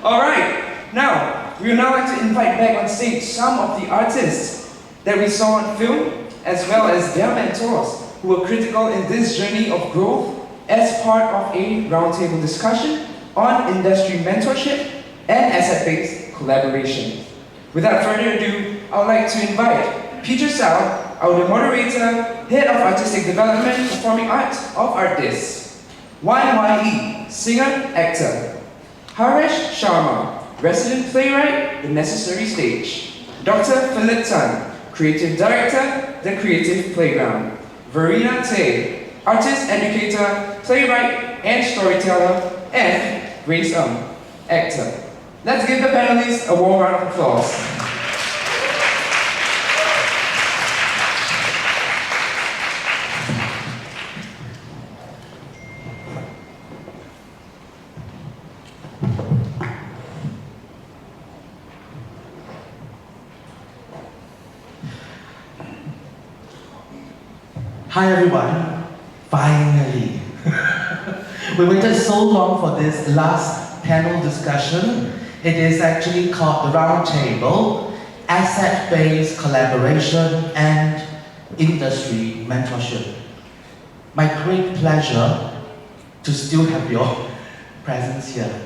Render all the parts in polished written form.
Alright, now, we would now like to invite back on stage some of the artists that we saw on film, as well as their mentors who were critical in this journey of growth as part of a roundtable discussion on industry mentorship and asset-based collaboration. Without further ado, I would like to invite Peter Sao, our moderator, Head of Artistic Development, Performing Arts of Artists, YYE, Singer, Actor, Haresh Sharma, Resident Playwright, The Necessary Stage, Dr. Philip Tan, Creative Director, The Creative Playground, Verena Tay, Artist Educator, Playwright and Storyteller, and Grace Actor. Let's give the panelists a warm round of applause. Hi everyone, finally. We waited so long for this last panel discussion. It is actually called the Roundtable, Asset-Based Collaboration and Industry Mentorship. My great pleasure to still have your presence here.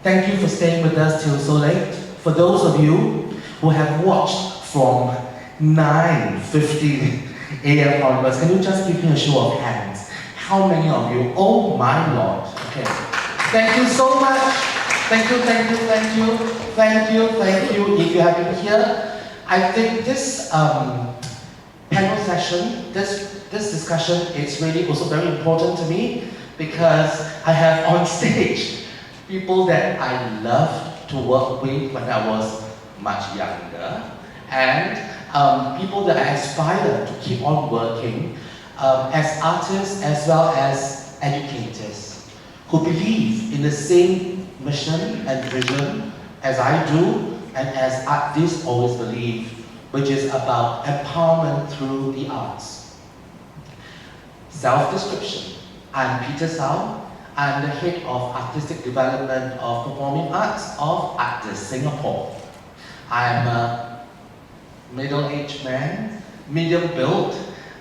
Thank you for staying with us till so late. For those of you who have watched from 9:15 a.m. onwards, can you just give me a show of hands? How many of you? Oh my Lord. Okay. Thank you so much. Thank you. If you have been here, I think this panel session, this discussion is really also very important to me because I have on stage people that I loved to work with when I was much younger, and people that I aspire to keep on working as artists as well as educators who believe in the same mission and vision as I do and as artists always believe, which is about empowerment through the arts. Self-description. I'm Peter Sao. I'm the Head of Artistic Development of Performing Arts of Artists Singapore. I'm a middle-aged man, medium built.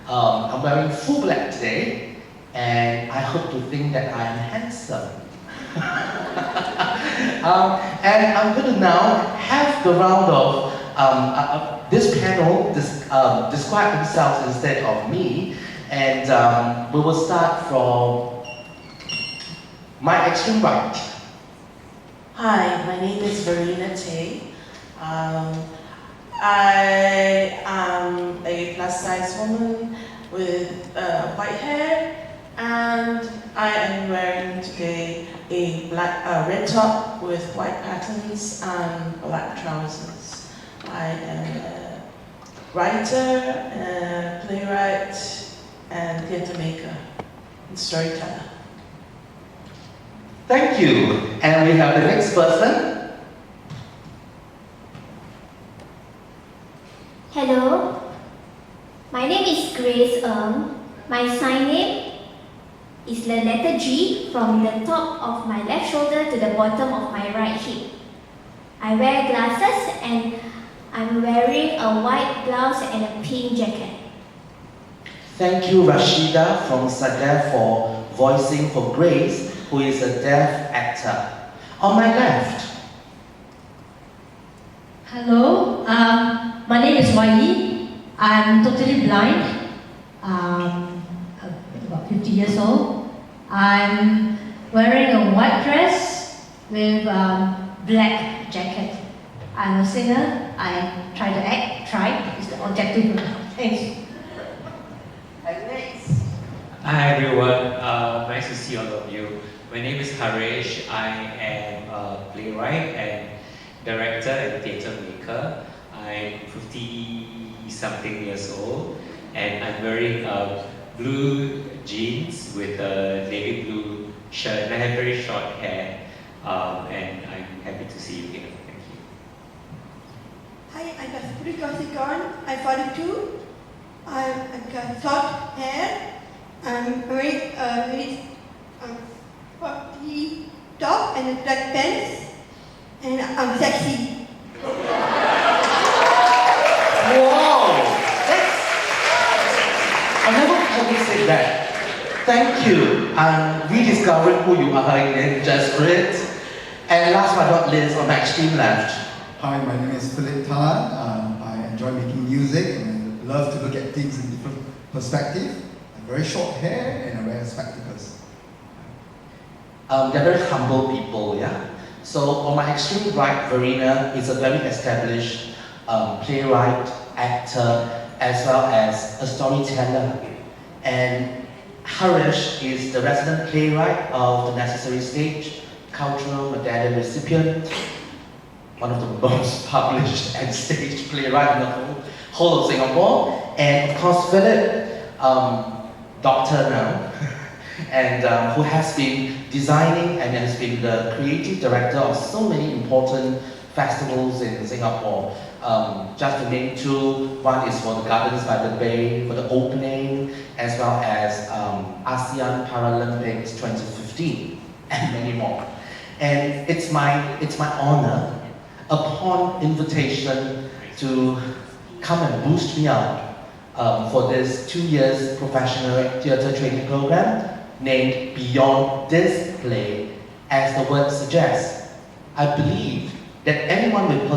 I'm wearing full black today, and I hope to think that I am handsome. And I'm going to now have the round of this panel describe themselves instead of me, and we will start from my extreme right. Hi, my name is Verena Tay. I am a plus-size woman with white hair, and I am wearing today a red top with white patterns and black trousers. I am a writer, a playwright, and theatre maker, and storyteller. Thank you. And we have the next person. Hello, my name is Grace My sign name is the letter G from the top of my left shoulder to the bottom of my right hip. I wear glasses and I'm wearing a white blouse and a pink jacket. Thank you, Rashida from Sadef, for voicing for Grace, who is a deaf actor. On my left. Hello, my name is YE. I'm totally blind, about 50 years old. I'm wearing a white dress with black jacket. I'm a singer. I try to act, is the objective. Thanks. Hi everyone, nice to see all of you. My name is Haresh. I am a playwright and director and theatre maker. I'm 50-something years old, and I'm wearing blue jeans with a navy blue shirt, and I have very short hair, and I'm happy to see you here. Thank you. Hi, I'm Kasuri Kausikan. I'm 42. I've got short hair. I'm wearing a very puffy top and a black pants. and I'm sexy. Wow! I never heard you say that. Thank you. I'm rediscovering who you are again, just great. And last but not least, on my extreme left. Hi, my name is Philip Tan. I enjoy making music and I love to look at things in different perspectives. I have very short hair and I wear spectacles. They're very humble people, yeah? So on my extreme right, Verena is a very established playwright, actor, as well as a storyteller. And Harish is the resident playwright of the Necessary Stage, cultural medallion recipient, one of the most published and staged playwright in the whole of Singapore. And of course, Philip, doctor now, and who has been designing and has been the creative director of so many important festivals in Singapore. Just to name two, one is for the Gardens by the Bay, for the opening, as well as ASEAN Paralympics 2015, and many more. And it's my honor, upon invitation to come and boost me up for this 2 years professional theatre training program named Beyond This Play, as the word suggests. I believe that anyone with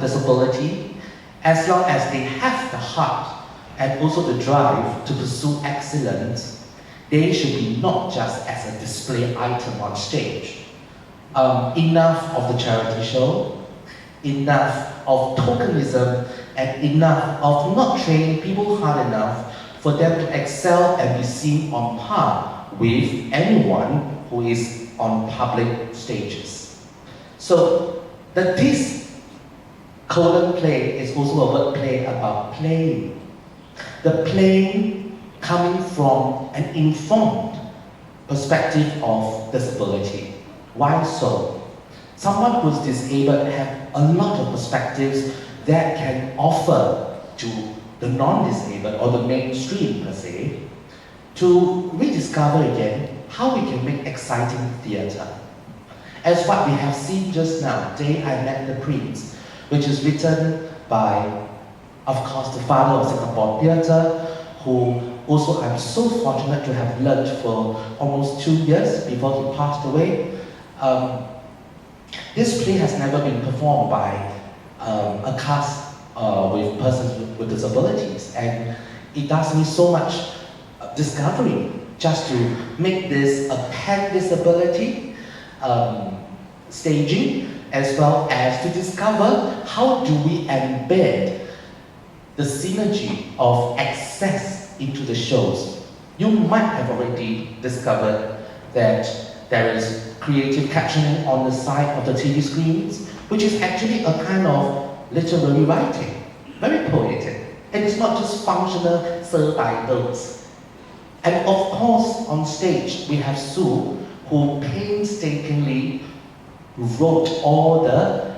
disability, as long as they have the heart and also the drive to pursue excellence, they should be not just as a display item on stage. Enough of the charity show, enough of tokenism, and enough of not training people hard enough for them to excel and be seen on par with anyone who is on public stages. So this colon play is also a word play about playing. The playing coming from an informed perspective of disability. Why so? Someone who's disabled have a lot of perspectives that can offer to the non-disabled or the mainstream per se, to rediscover again how we can make exciting theatre. As what we have seen just now, Day I Met the Prince, which is written by, of course, the father of Singapore theatre, who also I'm so fortunate to have learned for almost 2 years before he passed away. This play has never been performed by a cast with persons with disabilities, and it does me so much discovery just to make this a pan-disability staging, as well as to discover how do we embed the synergy of access into the shows. You might have already discovered that there is creative captioning on the side of the TV screens, which is actually a kind of literary writing, very poetic. And it's not just functional subtitles. And of course, on stage, we have Sue, who painstakingly wrote all the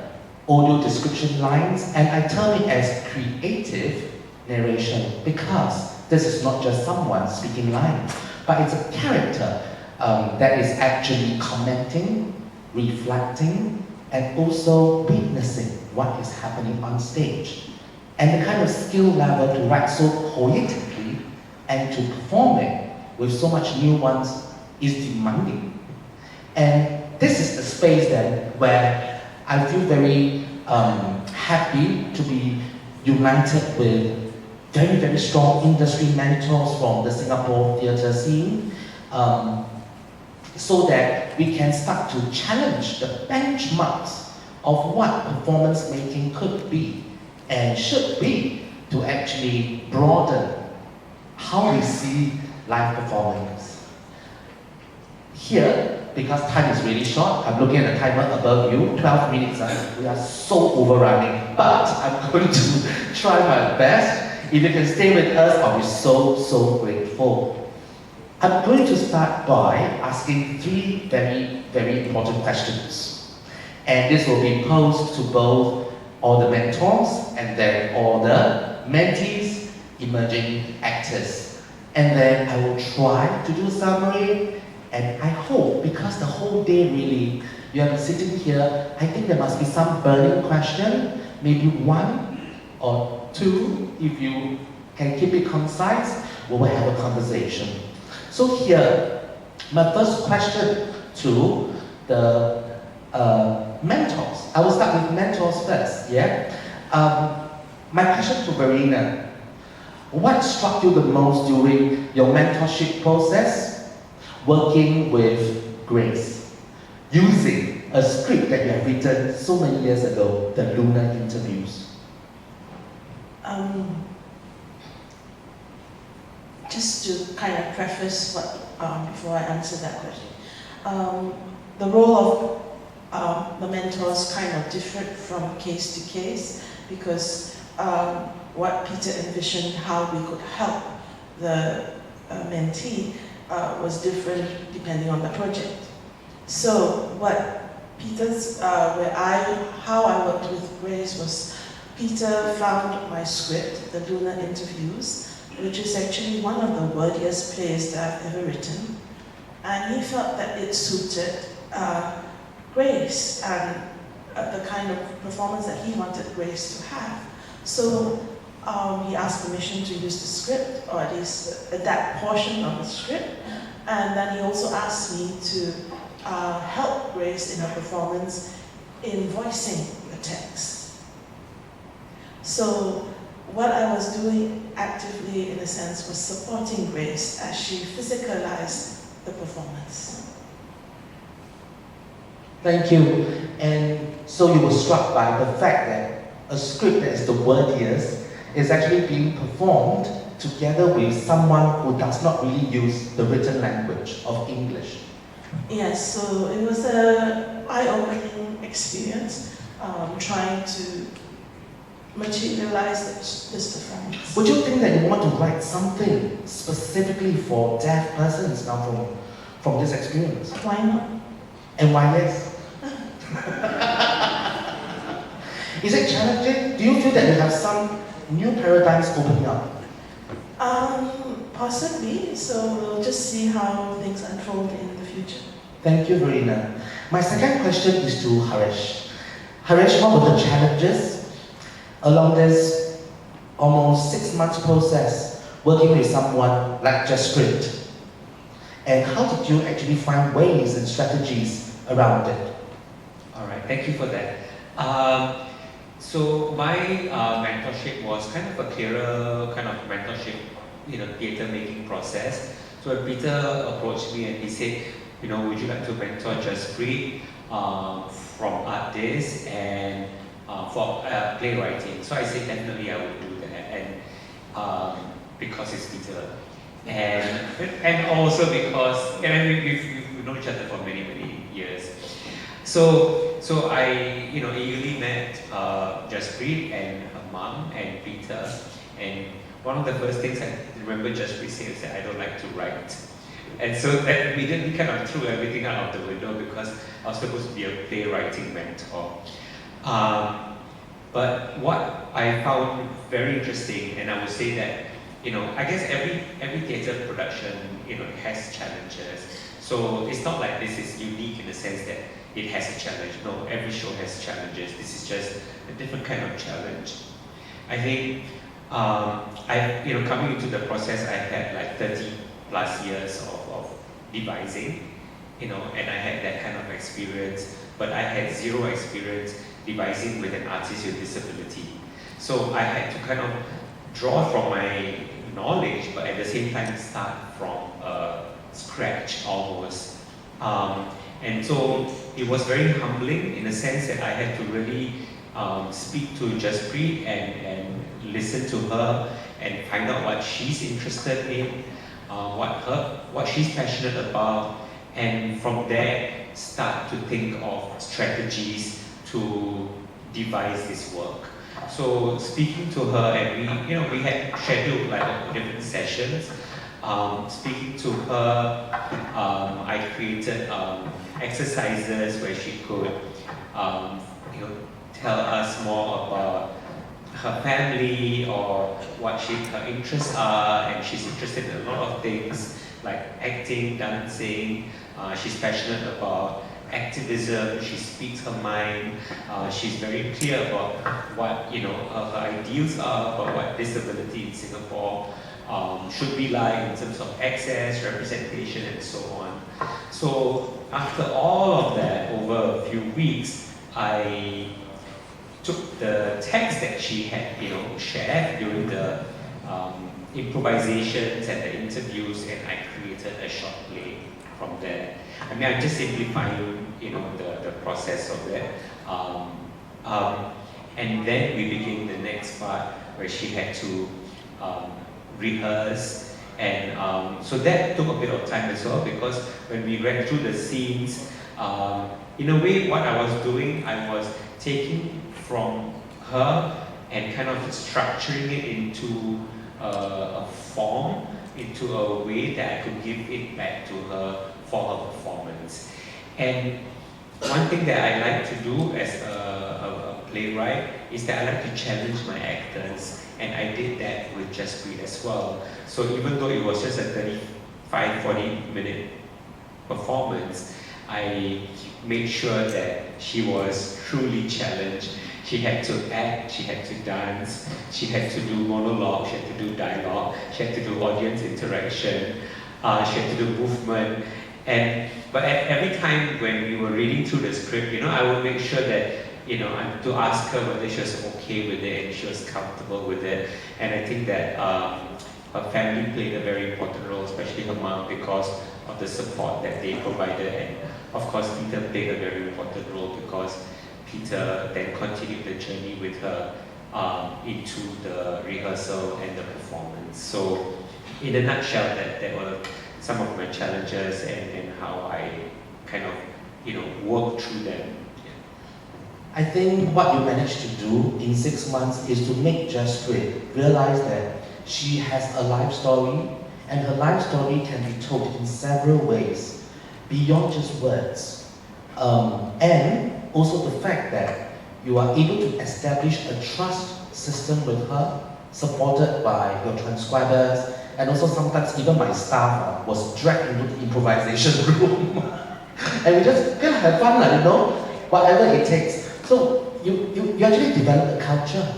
audio description lines, and I term it as creative narration, because this is not just someone speaking lines, but it's a character that is actually commenting, reflecting, and also witnessing what is happening on stage. And the kind of skill level to write so poetically and to perform it with so much nuance is demanding. And this is the space then where I feel very happy to be united with very, very strong industry mentors from the Singapore theatre scene, so that we can start to challenge the benchmarks of what performance making could be and should be to actually broaden how we see live performance. Here, because time is really short, I'm looking at the timer above you, 12 minutes, we are so overrunning, but I'm going to try my best. If you can stay with us, I'll be so, so grateful. I'm going to start by asking 3 very, very important questions. And this will be posed to both all the mentors and then all the mentees, emerging actors. And then I will try to do a summary, and I hope, because the whole day really You are sitting here, I think there must be some burning question, maybe one or two. If you can keep it concise, we will have a conversation. So here, my first question to the mentors. I will start with mentors first, yeah? My question to Verena. What struck you the most during your mentorship process, working with Grace, using a script that you have written so many years ago, the Lunar Interviews? Just to kind of preface what, before I answer that question, the role of the mentors kind of differed from case to case because what Peter envisioned how we could help the mentee was different depending on the project. So what Peter's, how I worked with Grace was Peter found my script, the Lunar Interviews, which is actually one of the wordiest plays that I've ever written. And he felt that it suited Grace and the kind of performance that he wanted Grace to have. So he asked permission to use the script, or at least adapt portion of the script. And then he also asked me to help Grace in her performance in voicing the text. So what I was doing actively, in a sense, was supporting Grace as she physicalized the performance. Thank you. And so you were struck by the fact that a script that is the wordiest is actually being performed together with someone who does not really use the written language of English. Yes, so it was an eye-opening experience, trying to materialize this performance. Would you think that you want to write something specifically for deaf persons now from this experience? Why not? And why yes? Is it challenging? Do you feel that you have some new paradigms opening up? Possibly, so we'll just see how things unfold in the future. Thank you, Verena. My second question is to Harish. Harish, what were the challenges along this almost 6 months process working with someone like Jaspreet? And how did you actually find ways and strategies around it? All right, thank you for that. So my mentorship was kind of a clearer kind of mentorship, theatre making process. So when Peter approached me and he said, would you like to mentor Jaspreet from Art This and for playwriting? So I said definitely I would do that, and because it's Peter, and also because we've known each other for many years. So I eagerly met Jaspreet and her mom and Peter, and one of the first things I remember Jaspreet saying is that I don't like to write. And so that immediately kind of threw everything out of the window because I was supposed to be a playwriting mentor. But what I found very interesting, and I would say that, I guess every theatre production, has challenges. So it's not like this is unique in the sense that it has a challenge. No, every show has challenges. This is just a different kind of challenge. I think, coming into the process, I had like 30 plus years of devising, and I had that kind of experience, but I had zero experience devising with an artist with disability. So I had to kind of draw from my knowledge, but at the same time start from scratch almost. And so it was very humbling in the sense that I had to really speak to Jaspreet and listen to her and find out what she's interested in, what she's passionate about, and from there start to think of strategies to devise this work. So speaking to her, and we had scheduled like different sessions. Speaking to her, I created exercises where she could, tell us more about her family or what her interests are, and she's interested in a lot of things like acting, dancing. She's passionate about activism. She speaks her mind. She's very clear about what her ideals are about what disability in Singapore should be like in terms of access, representation, and so on. So after all of that, over a few weeks, I took the text that she had shared during the improvisations and the interviews, and I created a short play from there. I mean, I'm just simplifying, the process of that. And then we begin the next part where she had to rehearse, and so that took a bit of time as well, because when we read through the scenes, in a way, what I was doing, I was taking from her and kind of structuring it into a form, into a way that I could give it back to her for her performance. And one thing that I like to do as a playwright is that I like to challenge my actors, and I did that with Jaspreet as well. So even though it was just a 35-40 minute performance, I made sure that she was truly challenged. She had to act, she had to dance, she had to do monologue, she had to do dialogue, she had to do audience interaction, she had to do movement. But at every time when we were reading through the script, I would make sure that, to ask her whether she was okay with it and she was comfortable with it. And I think that her family played a very important role, especially her mom, because of the support that they provided. And of course, Peter played a very important role, because Peter then continued the journey with her into the rehearsal and the performance. So in a nutshell, that were some of my challenges and how I kind of, worked through them. I think what you managed to do in 6 months is to make Jaspreet realize that she has a life story, and her life story can be told in several ways, beyond just words. And also the fact that you are able to establish a trust system with her, supported by your transcribers, and also sometimes even my staff was dragged into the improvisation room. And we just kind of have fun, whatever it takes. So you actually develop a culture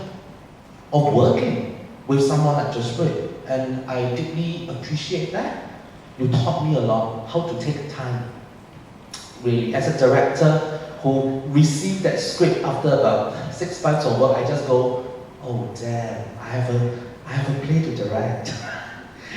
of working with someone like Jaspreet, and I deeply appreciate that. You taught me a lot how to take time. Really, as a director who received that script after about 6 months of work, I just go, oh damn, I have a play to direct.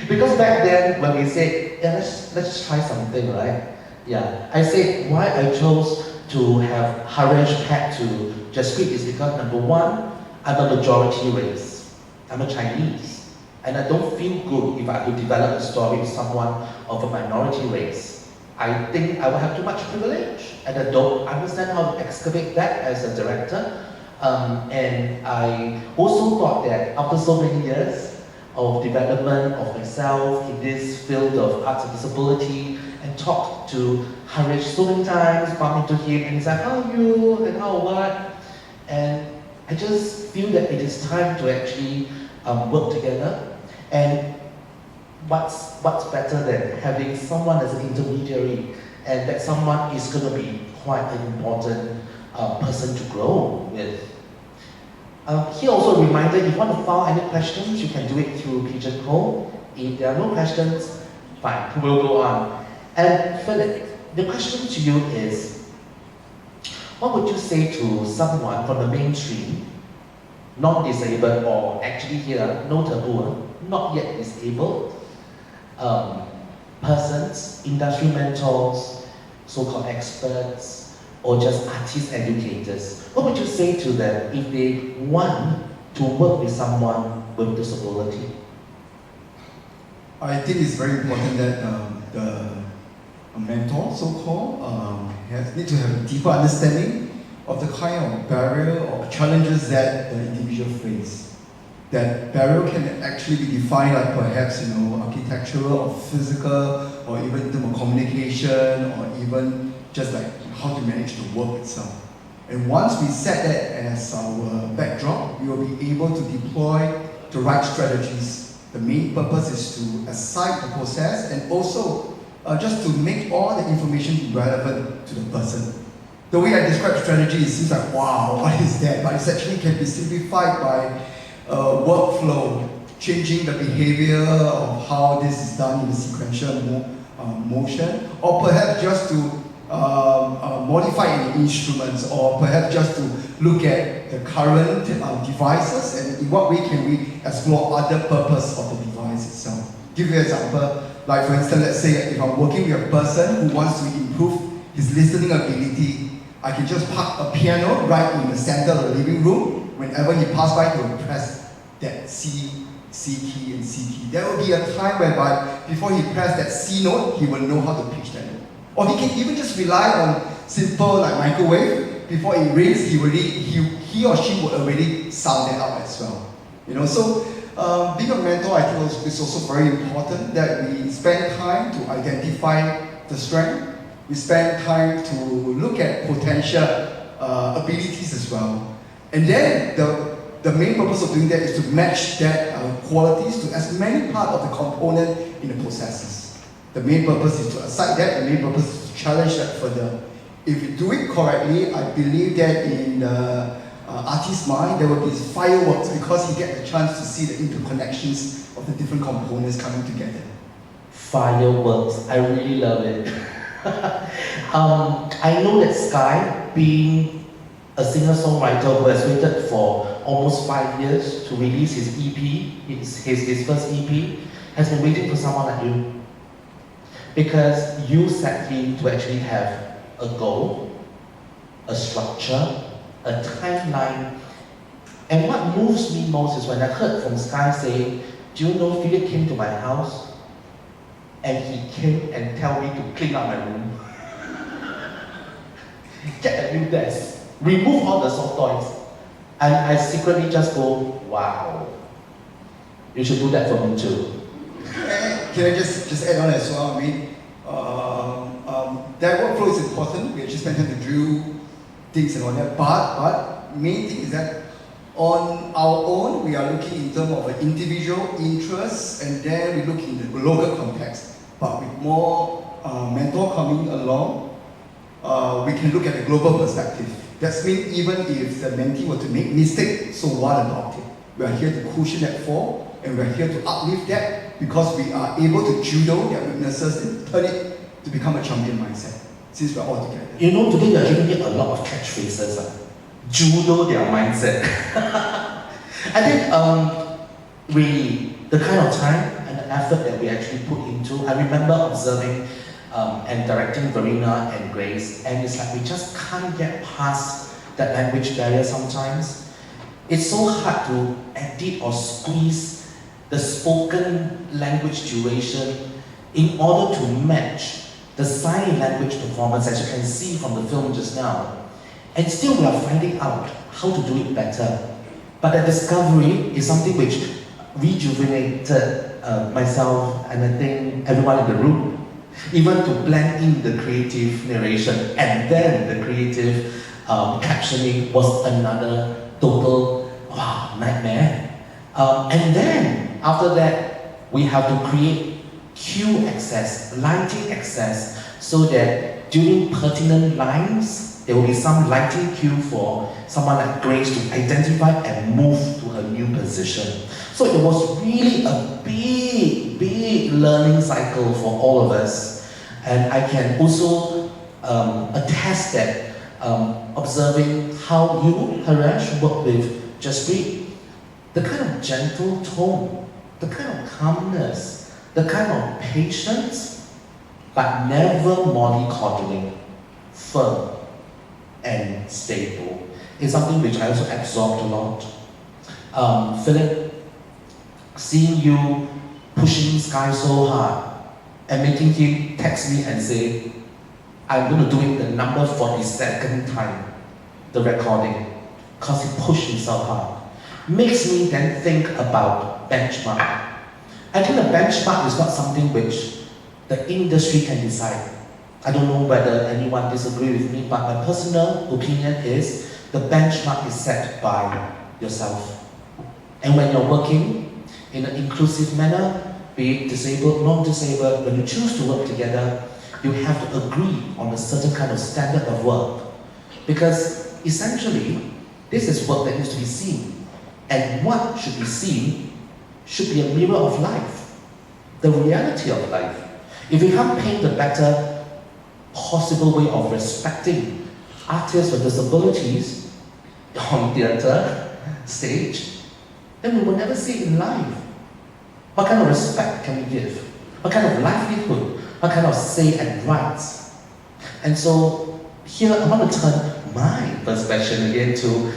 Because back then when we said, yeah, let's try something, right? Yeah, I said why I chose to have Haresh packed to Jaspreet is because number one, I'm a majority race. I'm a Chinese, and I don't feel good if I could develop a story with someone of a minority race. I think I will have too much privilege, and I don't understand how to excavate that as a director. And I also thought that after so many years of development of myself in this field of arts and disability, and talked to Harish so many times, bumped into him, and he's like, how are you, and how what? And I just feel that it is time to actually work together. And what's better than having someone as an intermediary, and that someone is going to be quite an important person to grow with. Here also a reminder, if you want to file any questions, you can do it through Pigeonhole. If there are no questions, fine, we'll go on. And Philip, the question to you is, what would you say to someone from the mainstream, non-disabled, or actually here, no taboo, not yet disabled, persons, industry mentors, so-called experts, or just artist educators? What would you say to them if they want to work with someone with disability? I think it's very important that a mentor, so-called, need to have a deeper understanding of the kind of barrier or challenges that the individual face. That barrier can actually be defined like perhaps, architectural or physical, or even in terms of communication, or even just like how to manage the work itself. And once we set that as our backdrop, we will be able to deploy the right strategies. The main purpose is to aside the process and also just to make all the information relevant to the person. The way I describe strategy, it seems like, wow, what is that? But it actually can be simplified by workflow, changing the behavior of how this is done in a sequential motion, or perhaps just to modify any instruments, or perhaps just to look at the current devices and in what way can we explore other purpose of the device itself. Give you an example, like for instance, let's say if I'm working with a person who wants to improve his listening ability, I can just park a piano right in the center of the living room. Whenever he passes by, he will press that C key and C key. There will be a time whereby before he presses that C note, he will know how to pitch that note. Or he can even just rely on simple like microwave. Before it rings, he or she will already sound that out as well. You know, so being a mentor, I think is also very important that we spend time to identify the strength. We spend time to look at potential abilities as well. And then the main purpose of doing that is to match that qualities to as many parts of the component in the processes. The main purpose is to aside that, the main purpose is to challenge that further. If you do it correctly, I believe that in the artist's mind, there will be fireworks because he gets a chance to see the interconnections of the different components coming together. Fireworks, I really love it. I know that Sky, being a singer-songwriter who has waited for almost 5 years to release his EP, his first EP, has been waiting for someone like you. Because you set him to actually have a goal, a structure, a timeline. And what moves me most is when I heard from Sky saying, do you know Philip came to my house and he came and tell me to clean up my room. Get a new desk, remove all the soft toys. And I secretly just go, wow, you should do that for me too. Can I just add on as well? I mean, that workflow is important. We actually spend time to drill things and all that. But main thing is that on our own, we are looking in terms of an individual interests, and then we look in the local context. But with more mentor coming along, we can look at the global perspective. That means even if the mentee were to make mistakes, so what about it? We are here to cushion that fall, and we are here to uplift that because we are able to judo their weaknesses and turn it to become a champion mindset, since we're all together. You know, today you're giving me a lot of catchphrases. Judo their mindset. I think really the kind of time and the effort that we actually put into, I remember observing and directing Verena and Grace, and it's like we just can't get past that language barrier sometimes. It's so hard to edit or squeeze the spoken language duration in order to match the sign language performance, as you can see from the film just now. And still we are finding out how to do it better. But the discovery is something which rejuvenated myself and I think everyone in the room, even to blend in the creative narration and then the creative captioning was another total nightmare. And then after that, we have to create cue access, lighting access, so that during pertinent lines, there will be some lighting cue for someone like Grace to identify and move to her new position. So it was really a big learning cycle for all of us. And I can also attest that observing how you, Harish, work with Jaspreet, the kind of gentle tone, the kind of calmness, the kind of patience, but never mollycoddling, firm and stable, is something which I also absorbed a lot. Philip, seeing you pushing Sky so hard and making him text me and say, I'm going to do it the number 42nd time, the recording, because he pushed himself hard, makes me then think about benchmark. I think the benchmark is not something which the industry can decide. I don't know whether anyone disagrees with me, but my personal opinion is the benchmark is set by yourself. And when you're working in an inclusive manner, be it disabled, non-disabled, when you choose to work together, you have to agree on a certain kind of standard of work. Because essentially, this is work that needs to be seen. And what should be seen should be a mirror of life, the reality of life. If we can't paint a better possible way of respecting artists with disabilities on theatre stage, then we will never see it in life. What kind of respect can we give? What kind of livelihood? What kind of say and rights? And so here I want to turn my first question again to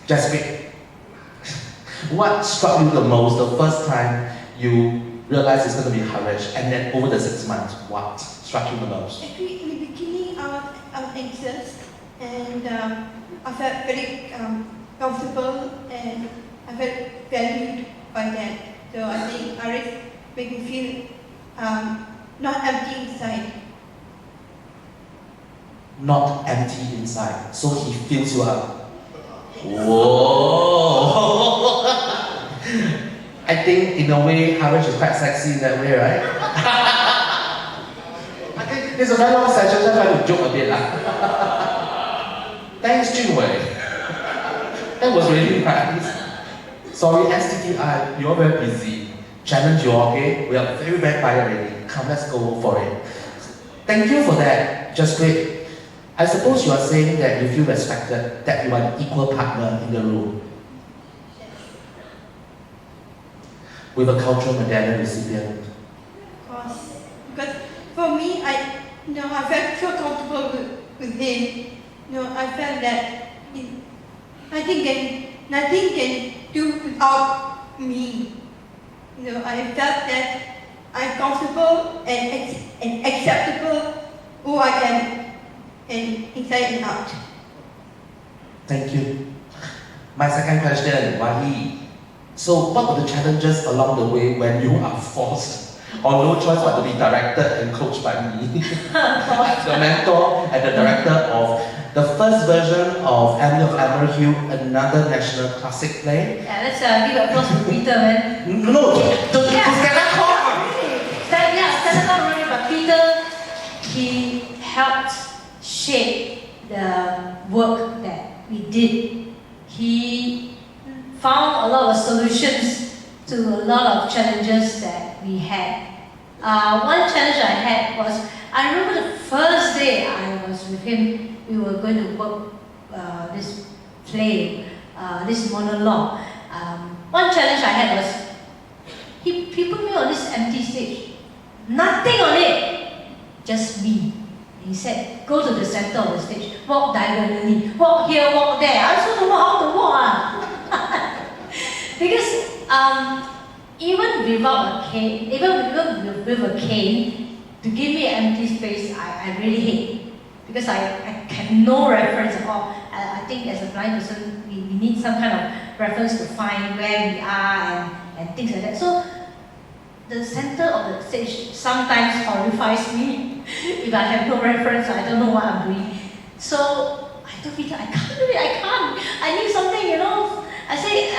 Jasmine. What struck you the most the first time you realized it's going to be Harish, and then over the 6 months, what struck you the most? Actually, in the beginning, I was anxious, and I felt very comfortable, and I felt valued by that. So I think Aris made me feel not empty inside. Not empty inside, so he fills you up. Whoa! I think in a way, Harish is quite sexy in that way, right? I think it's a very long session, so I'm trying to joke a bit. Thanks, Junwei. That was really nice. Sorry, STTI, you're very busy. Challenge you, okay? We are very, very tired already. Come, let's go for it. Thank you for that. Just great. I suppose you are saying that you feel respected, that you are an equal partner in the room. With a cultural medallion recipient. Of course. Because for me, I felt so comfortable with him. I felt that nothing can do without me. I felt that I'm comfortable and acceptable who I am, and inside and out. Thank you. My second question, Wahi. So what were the challenges along the way when you are forced or no choice but to be directed and coached by me? The mentor and the director of the first version of Emily of Emerald, another national classic play. Yeah, let's give applause to Peter, man. No, to Stella Kong. Stella Kong really, but Peter, he helped shape the work that we did. He found a lot of solutions to a lot of challenges that we had. One challenge I had was, I remember the first day I was with him, we were going to work this play, this monologue. One challenge I had was, he put me on this empty stage. Nothing on it, just me. He said, go to the center of the stage, walk diagonally, walk here, walk there. I also don't know how to walk. Because even without a cane, even with a cane, to give me an empty space, I really hate. Because I have no reference at all. I think as a blind person, we need some kind of reference to find where we are and things like that. So the center of the stage sometimes horrifies me. If I have no reference, I don't know what I'm doing. So I told Peter, I can't do it, I can't. I need something, I say,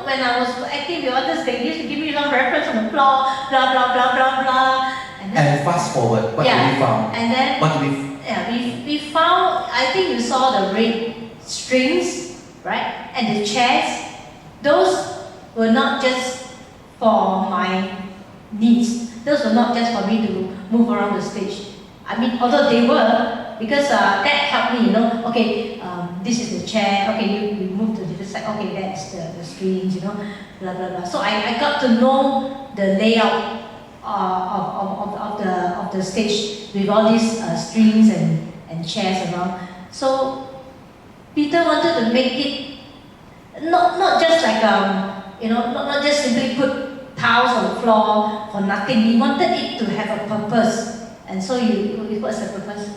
when I was acting with others, they used to give me some reference on the floor, blah, blah, blah, blah, blah. And fast forward, what do we found? And then, what do we we found, I think you saw the red strings, right? And the chairs. Those were not just for my needs. Those were not just for me to move around the stage. I mean, although they were, because that helped me, okay, this is the chair, okay, you move to the other side, okay, that's the strings, blah, blah, blah. So I got to know the layout of the stage with all these strings and chairs around. So Peter wanted to make it not just like not just simply put tiles on the floor for nothing. He wanted it to have a purpose. And so what's the purpose?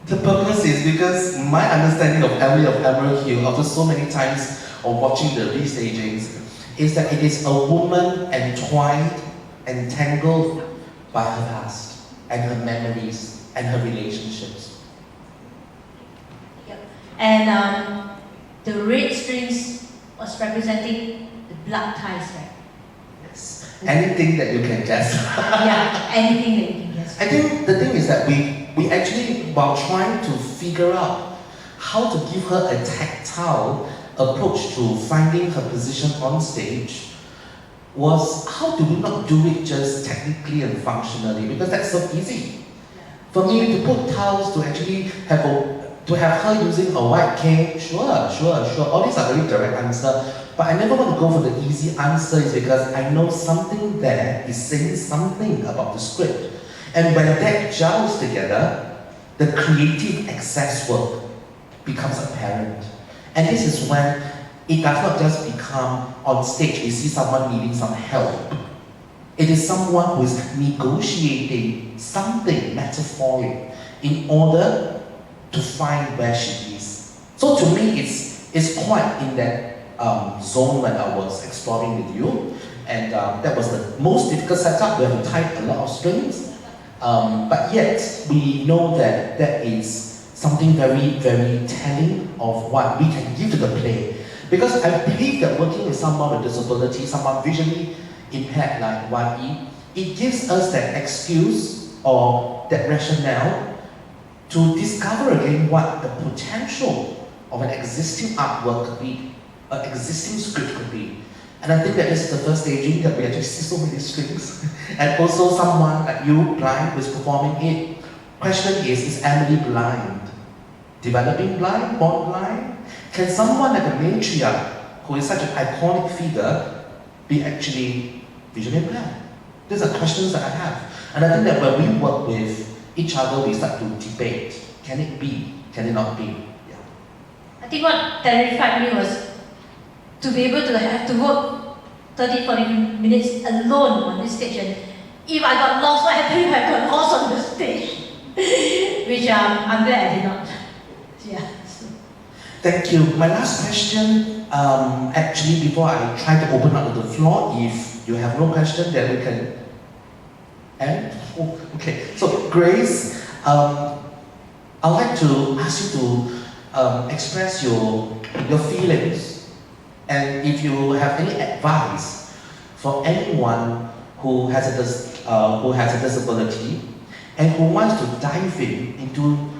The purpose is because my understanding of Emily of Emerald Hill, after so many times of watching the restagings, is that it is a woman entwined, entangled by her past and her memories and her relationships. Yep. And the red strings was representing the blood ties, right? Yes. Anything that you can guess. Yeah, anything that you can guess. I think the thing is that we actually, while trying to figure out how to give her a tactile approach to finding her position on stage, was how do we not do it just technically and functionally, because that's so easy. For me to put tiles, to actually have her using a white cane, sure. All these are very direct answer, but I never want to go for the easy answer is because I know something there is saying something about the script. And when that gels together, the creative excess work becomes apparent. And this is when it does not just become on stage, you see someone needing some help. It is someone who is negotiating something metaphoric in order to find where she is. So to me, it's quite in that zone when I was exploring with you. And that was the most difficult setup. We have to type a lot of strings. But yet, we know that that is something very, very telling of what we can give to the play. Because I believe that working with someone with disability, someone visually impaired like 1E, it gives us that excuse or that rationale to discover again what the potential of an existing artwork could be, an existing script could be. And I think that this is the first staging that we actually see so many strings. And also someone like you, blind, who is performing it. Question is Emily blind? Developing blind? Born blind? Can someone like a matriarch, who is such an iconic figure, be actually visually impaired? These are questions that I have. And I think that when we work with each other, we start to debate. Can it be? Can it not be? Yeah. I think what terrified me was to be able to have to work 30-40 minutes alone on this stage. And if I got lost, what happened if I got lost on the stage? Which I'm glad I did not. Yeah. Thank you. My last question, actually, before I try to open up the floor, if you have no question, then we can end. Oh, okay. So, Grace, I'd like to ask you to express your feelings, and if you have any advice for anyone who has a disability and who wants to dive into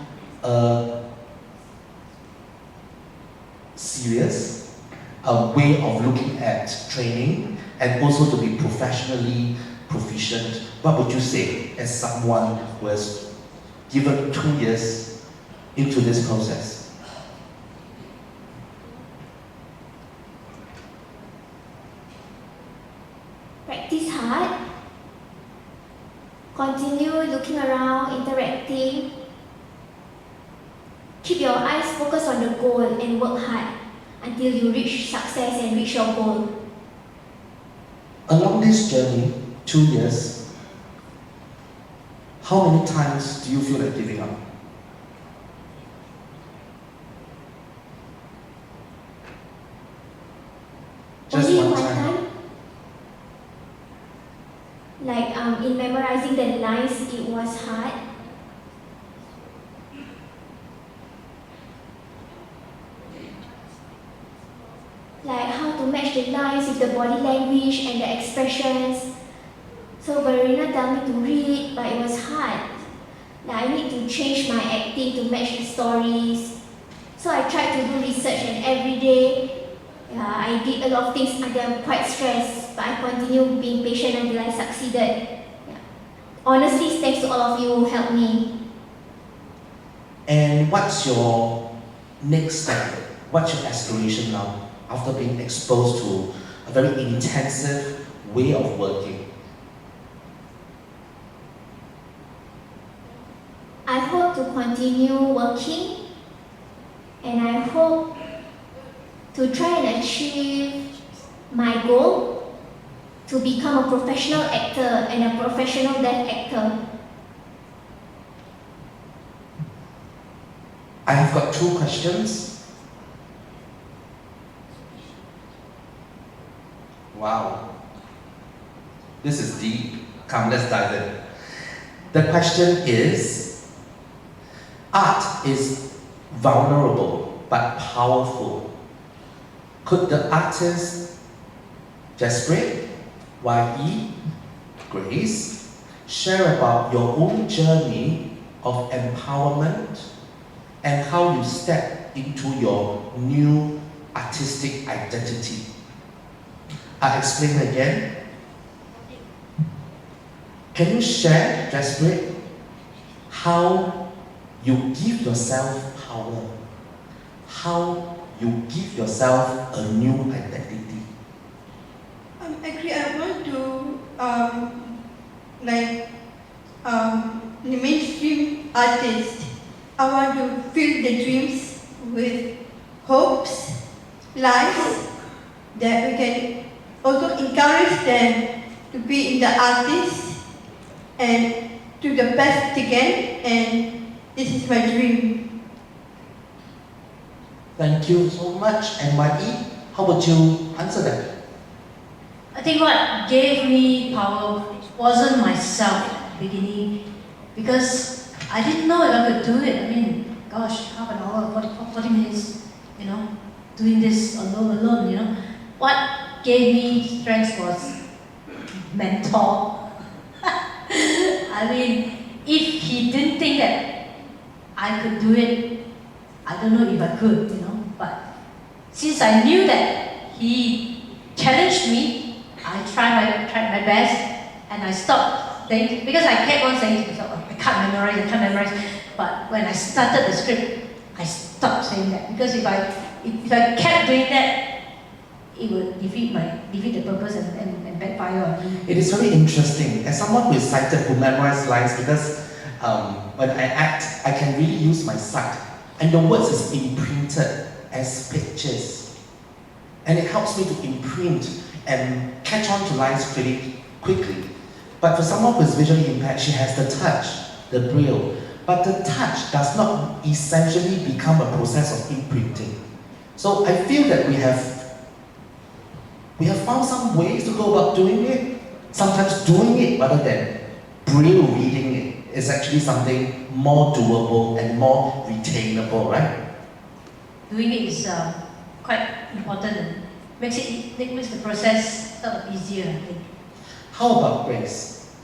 a serious way of looking at training and also to be professionally proficient, what would you say as someone who has given 2 years into this process? Practice hard. Continue looking around, interacting. Keep your eyes focused on the goal and work hard until you reach success and reach your goal. Along this journey, 2 years, how many times do you feel like giving up? Just Only one one time. time. Like in memorizing the lines, it was hard. Like how to match the lines with the body language and the expressions. So Verena told me to read, but it was hard. Like I need to change my acting to match the stories. So I tried to do research, and every day I did a lot of things until I'm quite stressed, but I continued being patient until I succeeded. Yeah. Honestly, thanks to all of you who helped me. And what's your next step? What's your aspiration now after being exposed to a very intensive way of working? I hope to continue working, and I hope to try and achieve my goal to become a professional actor and a professional deaf actor. I have got 2 questions. Wow. This is deep. Come, let's dive in. The question is, art is vulnerable but powerful. Could the artist, desperate, YE, Grace, share about your own journey of empowerment and how you step into your new artistic identity. I explain again. Can you share, Jaspreet, how you give yourself power? How you give yourself a new identity? Actually, I want to the mainstream artist. I want to fill the dreams with hopes, lives that we can also encourage them to be in the artist and do the best again. And this is my dream. Thank you so much. And YE, how about you answer that? I think what gave me power wasn't myself at the beginning, because I didn't know if I could do it. I mean, gosh, half an hour, 40 minutes, doing this alone. What gave me strength was mentor. I mean, if he didn't think that I could do it, I don't know if I could, but since I knew that he challenged me, I tried my best, and I stopped saying, because I kept on saying to myself, I can't memorize. But when I started the script, I stopped saying that, because if I kept doing that, it would defeat the purpose and backfire on me. It is very interesting. As someone who is sighted, who memorizes lines, because when I act, I can really use my sight, and the words is imprinted as pictures, and it helps me to imprint and catch on to lines pretty quickly. But for someone who is visually impaired, she has the touch, the braille, but the touch does not essentially become a process of imprinting. So I feel that we have found some ways to go about doing it. Sometimes doing it rather than braille reading it is actually something more doable and more retainable, right? Doing it is quite important, and makes the process sort of easier, I think. How about Grace?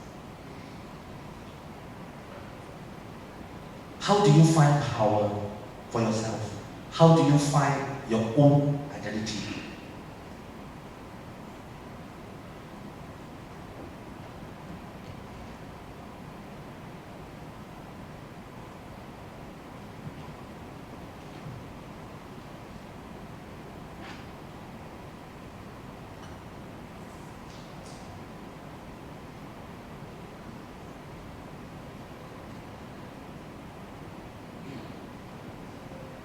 How do you find power for yourself? How do you find your own identity?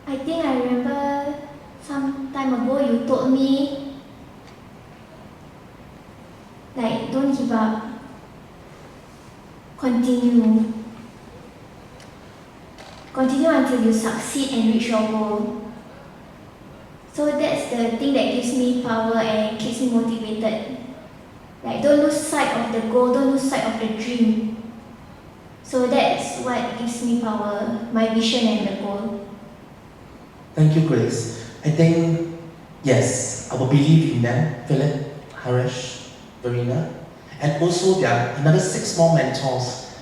I think I remember some time ago you told me, don't give up, continue until you succeed and reach your goal. So that's the thing that gives me power and keeps me motivated. Don't lose sight of the goal, don't lose sight of the dream. So that's what gives me power, my vision and the goal. Thank you, Grace. I think, yes, I will believe in them. Philip, Harish, Verena. And also there are another 6 more mentors.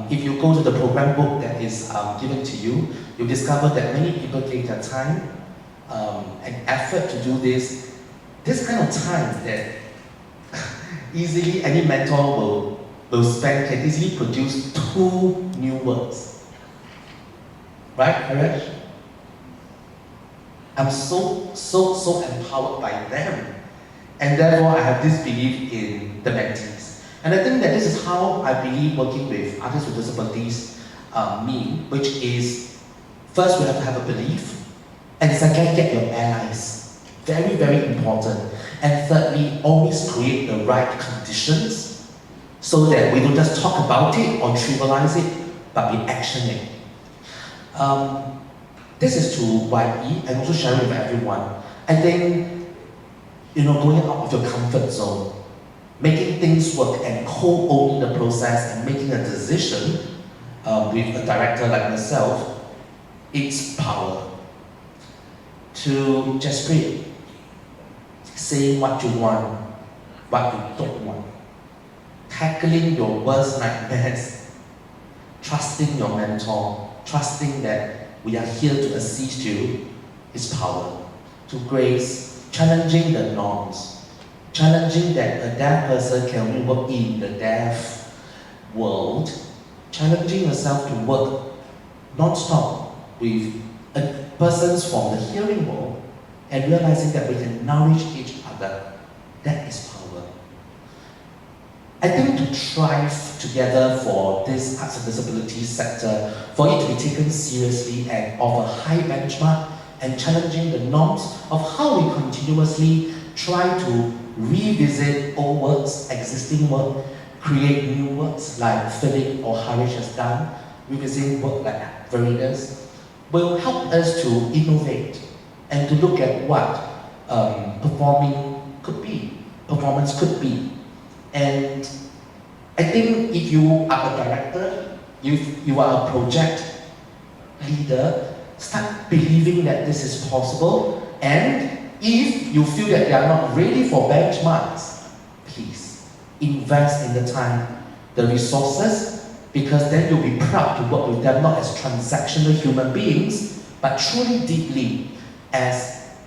If you go to the program book that is given to you, you'll discover that many people take their time and effort to do this. This kind of time that easily any mentor will spend can easily produce 2 new words. Right, Harish? I'm so empowered by them. And therefore, I have this belief in the mentees. And I think that this is how I believe working with artists with disabilities mean, which is, first we have to have a belief, and second, get your allies. Very, very important. And thirdly, always create the right conditions so that we don't just talk about it or trivialize it, but we action it. This is to YE and also sharing with everyone. I think, going out of your comfort zone, making things work and co-owning the process and making a decision with a director like myself, it's power. To just saying what you want, what you don't want, tackling your worst nightmares, trusting your mentor, trusting that we are here to assist you is power. To Grace, challenging the norms, challenging that a deaf person can only work in the deaf world, challenging yourself to work non-stop with persons from the hearing world, and realizing that we can nourish each other. That is power. I think to thrive together for this arts and disability sector, for it to be taken seriously and of a high benchmark, and challenging the norms of how we continuously try to revisit old works, existing work, create new works like Philip or Harish has done, revisiting work like Veritas, will help us to innovate and to look at what performance could be. And I think if you are a director, if you are a project leader, start believing that this is possible. And if you feel that they are not ready for benchmarks, please invest in the time, the resources, because then you'll be proud to work with them not as transactional human beings, but truly deeply as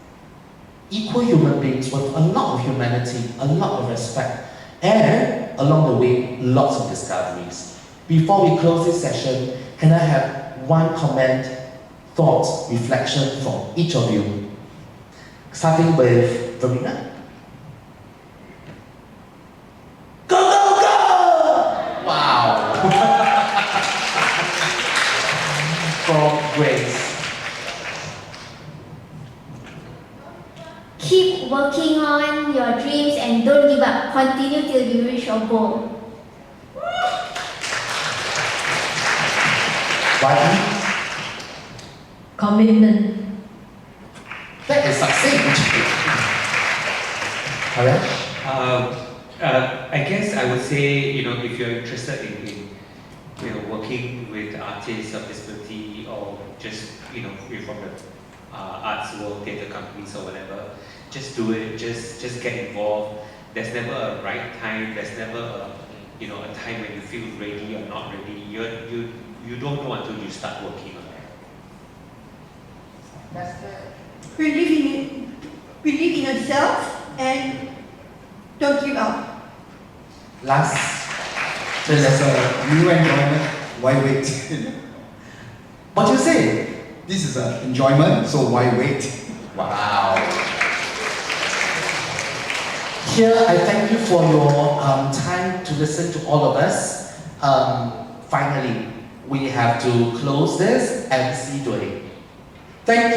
equal human beings with a lot of humanity, a lot of respect, and along the way, lots of discoveries. Before we close this session, can I have one comment, thoughts, reflection from each of you? Starting with Verena. Go, go, go! Wow. From Grace. Keep working on your dreams and don't give up. Continue till you reach your goal. Why? Commitment. That is succinct. Harish? I guess I would say, if you're interested in working with artists of disability or just, you're from the arts world, theatre companies or whatever, just do it, just get involved. There's never a right time, there's never a time when you feel ready or not ready. You don't know until you start working on it. Believe in yourself and don't give up. Last. There's a new enjoyment. Why wait? What do you say? This is an enjoyment, so why wait? Wow. Here, I thank you for your time to listen to all of us. Finally, we have to close this and see doing. Thank you.